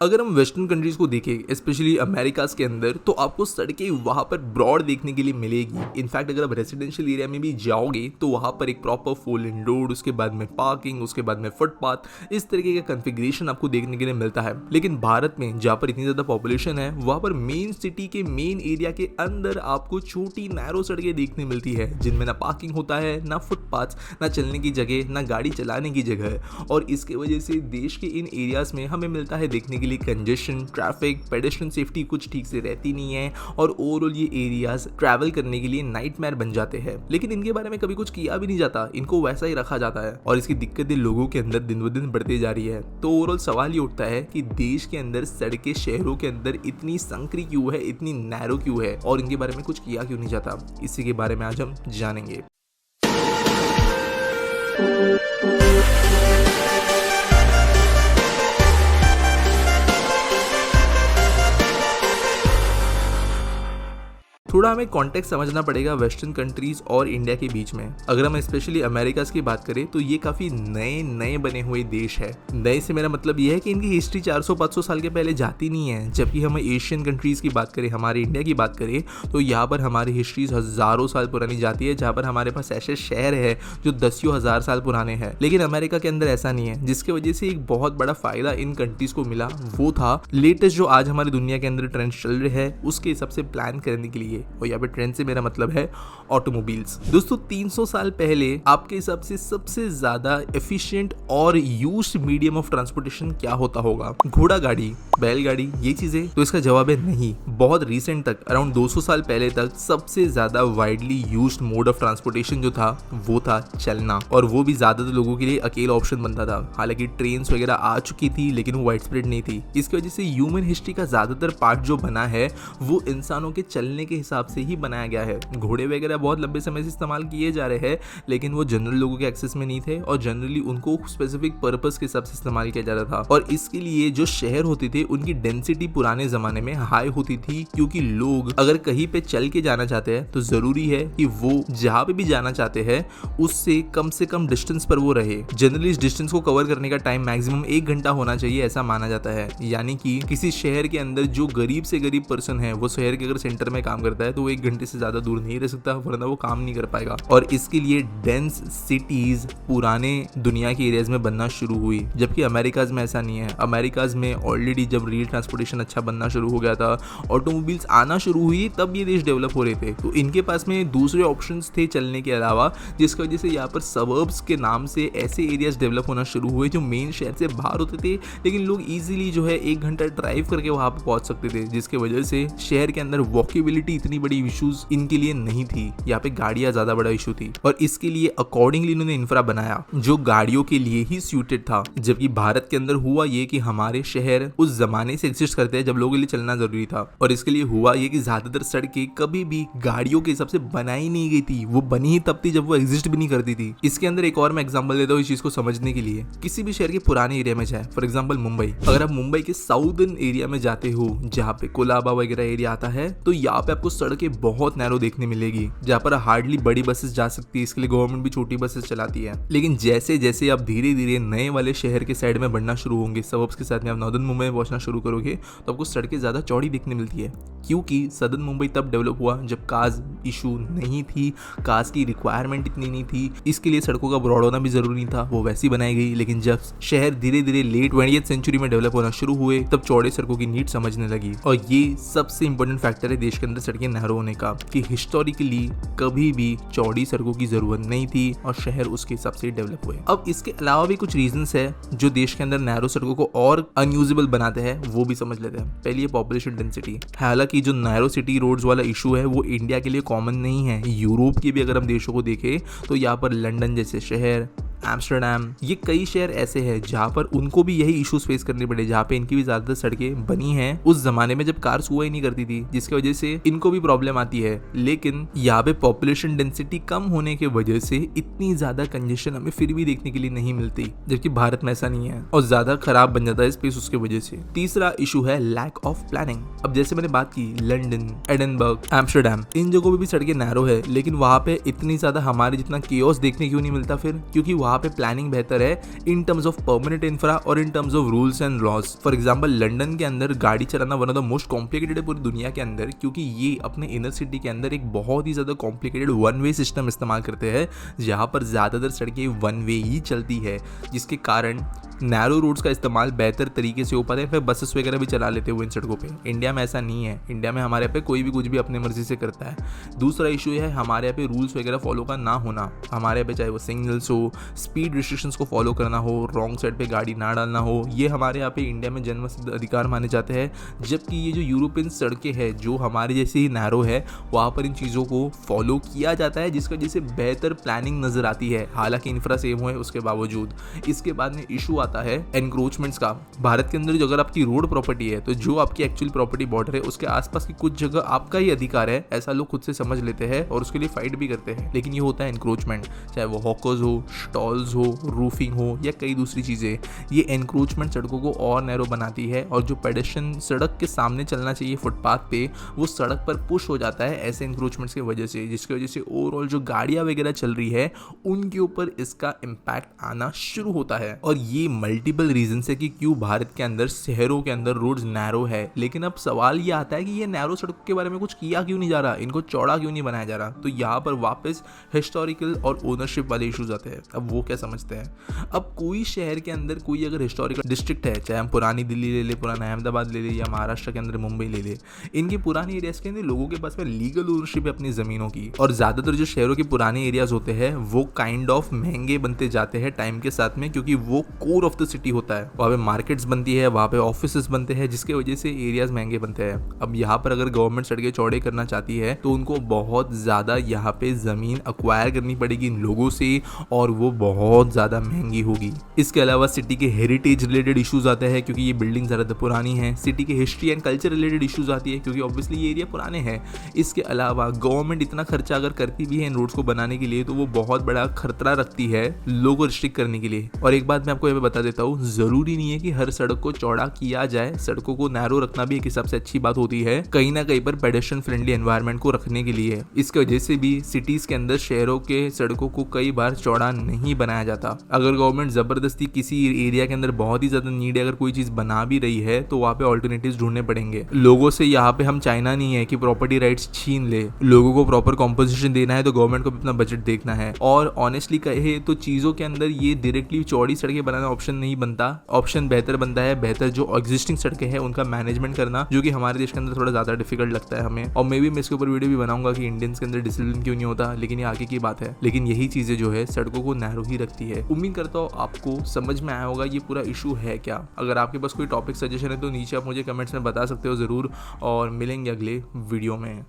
अगर हम western countries को देखें स्पेशली अमेरिकाज के अंदर तो आपको सड़कें वहाँ पर ब्रॉड देखने के लिए मिलेगी। इनफैक्ट अगर आप रेजिडेंशियल एरिया में भी जाओगे तो वहाँ पर एक प्रॉपर 4 लेन रोड, उसके बाद में पार्किंग, उसके बाद में फुटपाथ, इस तरीके का कॉन्फ़िगरेशन आपको देखने के लिए मिलता है। लेकिन भारत में जहाँ पर इतनी ज़्यादा पॉपुलेशन है वहाँ पर मेन सिटी के मेन एरिया के अंदर आपको छोटी नैरो सड़कें देखने मिलती है जिनमें ना पार्किंग होता है, ना फुटपाथ, ना चलने की जगह, ना गाड़ी चलाने की जगह। और इसके वजह से देश के इन एरियाज में हमें मिलता है देखने के लिए कंजेशन, ट्रैफिक, पेडेस्ट्रियन सेफ्टी कुछ ठीक से रहती नहीं है और ओवरऑल ये एरियाज ट्रैवल करने के लिए नाइटमेयर बन जाते हैं। लेकिन इनके बारे में कभी कुछ किया भी नहीं जाता, इनको वैसा ही रखा जाता है और इसकी दिक्कतें लोगों के अंदर दिन ब दिन बढ़ती जा रही है। तो ओवरऑल सवाल ये उठता है कि देश के अंदर सड़कें शहरों के अंदर इतनी संकरी क्यों है, इतनी नैरो क्यों है और इनके बारे में कुछ किया क्यों नहीं जाता। इसी के बारे में आज हम जानेंगे। थोड़ा हमें कॉन्टेक्स्ट समझना पड़ेगा वेस्टर्न कंट्रीज और इंडिया के बीच में। अगर हम स्पेशली अमेरिकाज की बात करें तो ये काफ़ी नए नए बने हुए देश है। नए से मेरा मतलब ये है कि इनकी हिस्ट्री 400-500 साल के पहले जाती नहीं है। जबकि हम एशियन कंट्रीज़ की बात करें, हमारे इंडिया की बात करें तो यहाँ पर हमारी हिस्ट्रीज हज़ारों साल पुरानी जाती है, जहाँ पर हमारे पास ऐसे शहर है जो दसियों हज़ार साल पुराने हैं। लेकिन अमेरिका के अंदर ऐसा नहीं है, जिसकी वजह से एक बहुत बड़ा फ़ायदा इन कंट्रीज़ को मिला वो था लेटेस्ट जो आज हमारी दुनिया के अंदर ट्रेंड चल रहे हैं उसके हिसाब से प्लान करने के लिए। और यहाँ पे ट्रेंड से मेरा मतलब है ऑटोमोबाइल्स। दोस्तों 300 साल पहले आपके हिसाब से सबसे ज्यादा एफिशिएंट और यूज्ड मीडियम ऑफ ट्रांसपोर्टेशन क्या होता होगा? घोड़ा गाड़ी, बैलगाड़ी, ये चीजें? तो इसका जवाब है नहीं। बहुत रिसेंट तक, अराउंड 200 साल पहले तक सबसे ज्यादा widely used mode of transportation जो था वो था चलना, और वो भी ज्यादातर लोगों के लिए अकेला ऑप्शन बनता था। हालांकि ट्रेन वगैरह आ चुकी थी लेकिन वो वाइड स्प्रेड नहीं थी। इसकी वजह से ह्यूमन हिस्ट्री का ज्यादातर पार्ट जो बना है वो इंसानों के चलने के हिसाब से ही बनाया गया है। घोड़े वगैरह बहुत लंबे समय से इस्तेमाल किए जा रहे हैं लेकिन वो जनरल लोगों के एक्सेस में नहीं थे और जनरली उनको स्पेसिफिक पर्पस के हिसाब से इस्तेमाल किया जा रहा था। और इसके लिए जो शहर होते थे उनकी डेंसिटी पुराने जमाने में हाई होती थी, क्योंकि लोग अगर कहीं पे चल के जाना चाहते हैं तो जरूरी है कि वो जहाँ पे भी जाना चाहते हैं उससे कम डिस्टेंस पर वो रहे। जनरली इस डिस्टेंस को कवर करने का टाइम मैक्सिमम 1 घंटा होना चाहिए, ऐसा माना जाता है। यानी कि किसी शहर के अंदर जो गरीब से गरीब पर्सन है वो शहर के अगर सेंटर में काम करता है तो वो 1 घंटे से ज्यादा दूर नहीं रह सकता, वरना वो काम नहीं कर पाएगा। और इसके लिए डेंस सिटीज पुराने दुनिया के एरियाज में बनना शुरू हुई, जबकि अमेरिकाज में ऐसा नहीं है। अमेरिकाज में ऑलरेडी जब रेल ट्रांसपोर्टेशन अच्छा बनना शुरू हो गया था, ऑटोमोबाइल्स आना शुरू हुई, तब ये देश डेवलप हो रहे थे। तो इनके पास में दूसरे ऑप्शंस थे चलने के अलावा, जिसकी वजह से यहाँ पर सबर्ब्स के नाम से ऐसे एरियाज डेवलप होना शुरू हुए जो मेन शहर से बाहर होते थे, लेकिन लोग इजीली जो है 1 घंटा ड्राइव करके वहां पर पहुंच सकते थे, जिसकी वजह से शहर के अंदर वॉकेबिलिटी इतनी बड़ी इश्यूज इनके लिए नहीं थी। यहाँ पे गाड़ियां ज्यादा बड़ा इशू थी और इसके लिए अकॉर्डिंगली इन्होंने इंफ्रा बनाया जो गाड़ियों के लिए ही सूटेड था। जबकि भारत के अंदर हुआ ये कि हमारे शहर उस जमाने से एग्जिस्ट करते हैं जब लोगों के लिए चलना जरूरी था, और इसके लिए हुआ ये कि ज्यादातर सड़कें कभी भी गाड़ियों के हिसाब से बनाई नहीं गई थी। वो बनी ही तब थी जब वो एग्जिस्ट भी नहीं करती थी। इसके अंदर एक और मैं एग्जांपल देता हूँ इस चीज को समझने के लिए। किसी भी शहर के पुराने एरिया में जाए, फॉर एग्जाम्पल मुंबई, अगर आप मुंबई के साउदर्न एरिया में जाते हो जहाँ पे कोलाबा वगैरह एरिया आता है, तो यहाँ पे आपको सड़कें बहुत नैरो देखने मिलेगी, जहाँ पर हार्डली बड़ी बसेस जा सकती है। इसके लिए गवर्नमेंट भी छोटी बसेस चलाती है। लेकिन जैसे जैसे आप धीरे धीरे नए वाले शहर के साइड में बढ़ना शुरू होंगे, सबअर्ब्स के साथ में आप नॉर्दर्न मुंबई में पहुंचना शुरू करोगे, तो आपको सड़कें ज्यादा चौड़ी दिखने मिलती है। क्योंकि सदर्न मुंबई तब डेवलप हुआ जब कार्स इशू नहीं थी, कार्स की रिक्वायरमेंट इतनी नहीं थी, इसके लिए सड़कों का ब्रॉड होना भी जरूरी नहीं था, वो वैसी बनाई गई। लेकिन जब शहर धीरे धीरे लेट 20वीं सेंचुरी में डेवलप होना शुरू हुए, तब चौड़े सड़कों की नीड समझने लगी। और ये सबसे इंपॉर्टेंट फैक्टर है देश के अंदर सड़कें नैरो होने का, कि हिस्टोरिकली कभी भी चौड़ी सड़कों की जरूरत नहीं थी और शहर उसके हिसाब से डेवलप हुए। अब इसके अलावा भी कुछ रीजंस है जो देश के अंदर नैरो सड़कों को और अनयूजेबल बनाते हैं, वो भी समझ लेते हैं। पहली है पॉपुलेशन डेंसिटी। हालांकि जो नैरो सिटी रोड्स वाला इशू है वो इंडिया के लिए कॉमन नहीं है। यूरोप के भी अगर हम देशों को देखें तो यहाँ पर लंदन जैसे शहर, एम्स्टर्डम, ये कई शहर ऐसे हैं जहाँ पर उनको भी यही इश्यूज फेस करने पड़े, जहाँ पे इनकी भी ज्यादातर सड़कें बनी हैं उस जमाने में जब कार्स हुआ ही नहीं करती थी, जिसकी वजह से इनको भी प्रॉब्लम आती है। लेकिन यहाँ पे पॉपुलेशन डेंसिटी कम होने की वजह से इतनी ज्यादा कंजेशन हमें फिर भी देखने के लिए नहीं मिलती, जबकि भारत में ऐसा नहीं है और ज्यादा खराब बन जाता है स्पेस उसकी वजह से। तीसरा इशू है लैक ऑफ प्लानिंग। अब जैसे मैंने बात की लंदन, एडिनबर्ग, एम्स्टर्डम, इन जगहों पे भी सड़कें नैरो है, लेकिन वहाँ पे इतनी ज्यादा हमारे जितना केओस देखने क्यों नहीं मिलता फिर? क्योंकि वहाँ पे प्लानिंग बेहतर है in terms of permanent infra और in terms of rules and laws. For example London के अंदर गाड़ी चलाना one of the most complicated है पूरी दुनिया के अंदर, क्योंकि ये अपने इनर सिटी के अंदर एक बहुत ही ज़्यादा कॉम्प्लिकेटेड वन वे सिस्टम इस्तेमाल करते हैं, जहाँ पर ज़्यादातर सड़कें वन वे ही चलती है, जिसके कारण नैरो रोड्स का इस्तेमाल बेहतर तरीके से हो पाता है। फिर बसेस वगैरह भी चला लेते हुए इन सड़कों पे। इंडिया में ऐसा नहीं है। इंडिया में हमारे यहाँ पे कोई भी कुछ भी अपनी मर्जी से करता है। दूसरा इशू है हमारे यहाँ पे रूल्स वगैरह फॉलो का ना होना। हमारे यहाँ पे चाहे वो सिग्नल्स हो, स्पीड रिस्ट्रिक्शंस को फॉलो करना हो, रॉन्ग साइड पे गाड़ी ना डालना हो, ये हमारे यहाँ पे इंडिया में जन्मसिद्ध अधिकार माने जाते हैं। जबकि ये जो यूरोपियन सड़कें हैं जो हमारे जैसे ही नैरो है, वहाँ पर इन चीज़ों को फॉलो किया जाता है, जिसकी वजह से बेहतर प्लानिंग नज़र आती है। हालांकि इंफ्रा सेम हो है उसके बावजूद। इसके बाद में इशू आता है एनक्रोचमेंट्स का। भारत के अंदर जो अगर आपकी रोड प्रॉपर्टी है, तो जो आपकी एक्चुअल प्रॉपर्टी बॉर्डर है उसके आसपास की कुछ जगह आपका ही अधिकार है, ऐसा लोग खुद से समझ लेते हैं और उसके लिए फाइट भी करते हैं। लेकिन ये होता है एनक्रोचमेंट, चाहे वो हॉकर्स हो, स्टॉल्स हो, रूफिंग हो या कई दूसरी चीज़ें। ये एनक्रोचमेंट सड़कों को और नैरो बनाती है और जो पेडेस्ट्रियन सड़क के सामने चलना चाहिए फुटपाथ पे, वो सड़क पर पुश हो जाता है ऐसे एनक्रोचमेंट्स की वजह से, जिसकी वजह से ओवरऑल जो गाड़ियाँ वगैरह चल रही है उनके ऊपर इसका इम्पैक्ट आना शुरू होता है। और ये मल्टीपल रीजन है कि क्यों भारत के अंदर शहरों के अंदर रोड्स नैरो है। लेकिन अब सवाल ये आता है कि ये नैरो सड़कों के बारे में कुछ किया क्यों नहीं जा रहा, इनको चौड़ा क्यों नहीं बनाया जा रहा। तो यहाँ पर वापस हिस्टोरिकल और ओनरशिप वाले इश्यूज आते हैं। अब वो क्या समझते हैं, अब कोई शहर के अंदर कोई अगर हिस्टोरिकल डिस्ट्रिक्ट है, चाहे हम पुरानी दिल्ली ले ले, पुराना अहमदाबाद ले ले या महाराष्ट्र के अंदर मुंबई ले ले, इनके पुराने एरियाज के अंदर लोगों के पास में लीगल ओनरशिप है अपनी जमीनों की। और ज्यादातर जो शहरों के पुराने एरियाज होते हैं वो काइंड ऑफ महंगे बनते जाते हैं टाइम के साथ में, क्योंकि वो कोर ऑफ द सिटी होता है। वहाँ पे मार्केट्स बनती है, वहाँ पे ऑफिसेस बनते हैं, जिसके वजह से एरियाज महंगे बनते हैं। अब यहाँ पर अगर गवर्नमेंट सड़कें चौड़े करना चाहती है तो उनको बहुत ज़्यादा यहाँ पे ज़मीन अक्वायर करनी पड़ेगी इन लोगों से, और वो बहुत ज़्यादा महंगी होगी। इसके अलावा सिटी के हेरिटेज रिलेटेड इशूज़ आते हैं, क्योंकि ये बिल्डिंग ज़्यादा पुरानी है। सिटी के history and culture related issues आती है, क्योंकि ऑब्वियसली ये एरिया पुराने हैं। इसके अलावा गवर्नमेंट इतना खर्चा अगर करती भी है इन रोड्स को बनाने के लिए, तो वो बहुत बड़ा खतरा रखती है लोगों को रिस्ट्रिक्ट करने के लिए। और एक बात मैं आपको ये बता देता हूँ, ज़रूरी नहीं है कि हर सड़क को चौड़ा किया जाए। सड़कों को नैरो रखना भी एक हिसाब से अच्छी बात होती है, कहीं ना कहीं पर पेडेस्ट्रियन फ्रेंडली एनवायरनमेंट को रखने के लिए। इसकी वजह से भी सिटीज के अंदर शहरों के सड़कों को कई बार चौड़ा नहीं बनाया जाता। अगर गवर्नमेंट जबरदस्ती किसी एरिया के अंदर बहुत ही ज्यादा नीड है, अगर कोई चीज बना भी रही है, तो वहाँ पे ऑल्टरनेटिव्स ढूंढने पड़ेंगे लोगों से। यहाँ पे हम चाइना नहीं है कि प्रॉपर्टी राइट्स छीन ले। लोगों को प्रॉपर कॉम्पोजिशन देना है तो गवर्नमेंट को अपना बजट देखना है। और ऑनेस्टली कहे तो चीजों के अंदर ये डायरेक्टली चौड़ी सड़कें बनाना ऑप्शन नहीं बनता। ऑप्शन बेहतर बनता है, बेहतर जो एग्जिस्टिंग सड़कें हैं उनका मैनेजमेंट करना, जो कि हमारे देश के अंदर थोड़ा ज्यादा डिफिकल्ट लगता है हमें। और मे भी मैं इसके ऊपर वीडियो भी बनाऊंगा कि इंडियंस के अंदर डिसिप्लिन क्यों नहीं होता, लेकिन ये आगे की बात है। लेकिन यही चीजें जो है सड़कों को नैरो ही रखती है। उम्मीद करता हूँ आपको समझ में आया होगा ये पूरा इशू है क्या। अगर आपके पास कोई टॉपिक सजेशन है तो नीचे आप मुझे कमेंट्स में बता सकते हो जरूर, और मिलेंगे अगले वीडियो में।